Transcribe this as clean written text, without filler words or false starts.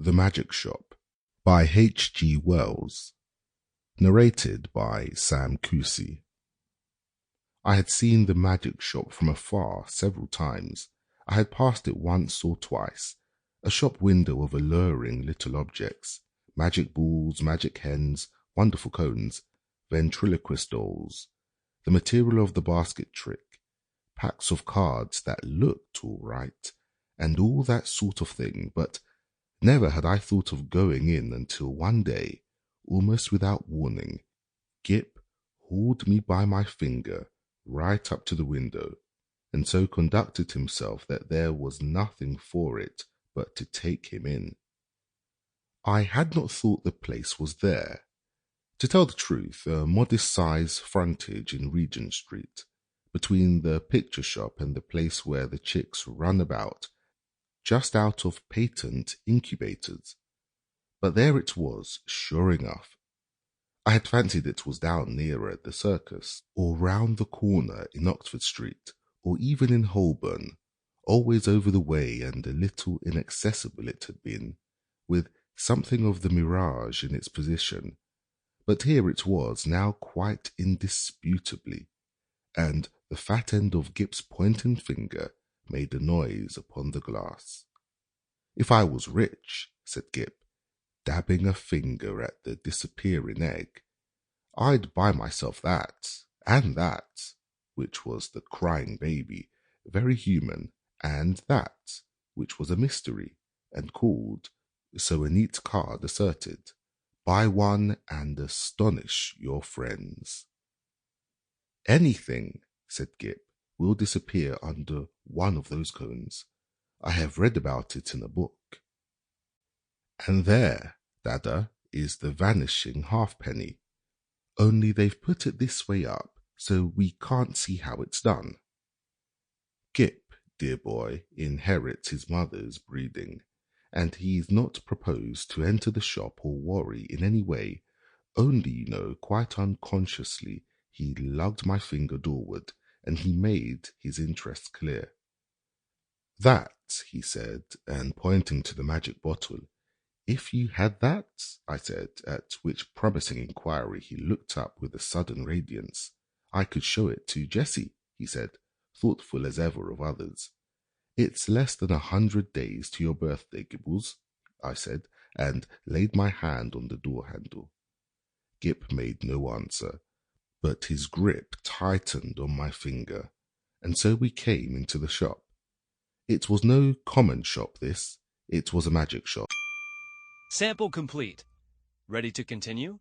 The Magic Shop by H. G. Wells. Narrated by Sam Cousy. I had seen the magic shop from afar several times. I had passed it once or twice, a shop window of alluring little objects, magic balls, magic hens, wonderful cones, ventriloquist dolls, the material of the basket trick, packs of cards that looked all right, and all that sort of thing, but never had I thought of going in until one day, almost without warning, Gip hauled me by my finger right up to the window, and so conducted himself that there was nothing for it but to take him in. I had not thought the place was there. To tell the truth, a modest-sized frontage in Regent Street, between the picture shop and the place where the chicks run about, just out of patent incubators. But there it was, sure enough. I had fancied it was down nearer at the circus, or round the corner in Oxford Street, or even in Holborn, always over the way, and a little inaccessible it had been, with something of the mirage in its position. But here it was now quite indisputably, and the fat end of Gip's pointing finger made a noise upon the glass. "If I was rich," said Gip, dabbing a finger at the disappearing egg, "I'd buy myself that, and that," which was the crying baby, very human, and that, which was a mystery, and called, so a neat card asserted, "Buy one and astonish your friends." "Anything," said Gip, "will disappear under one of those cones. I have read about it in a book." "And there, Dada, is the vanishing halfpenny. Only they've put it this way up, so we can't see how it's done." Gip, dear boy, inherits his mother's breeding, and he's not proposed to enter the shop or worry in any way, only, quite unconsciously, he lugged my finger doorward, and he made his interest clear. "That," he said, and pointing to the magic bottle. "If you had that," I said, at which promising inquiry he looked up with a sudden radiance. "I could show it to Jessie," he said, thoughtful as ever of others. "It's less than 100 days to your birthday, Gibbles," I said, and laid my hand on the door handle. Gip made no answer, but his grip tightened on my finger, and so we came into the shop. It was no common shop, this. It was a magic shop. Sample complete. Ready to continue?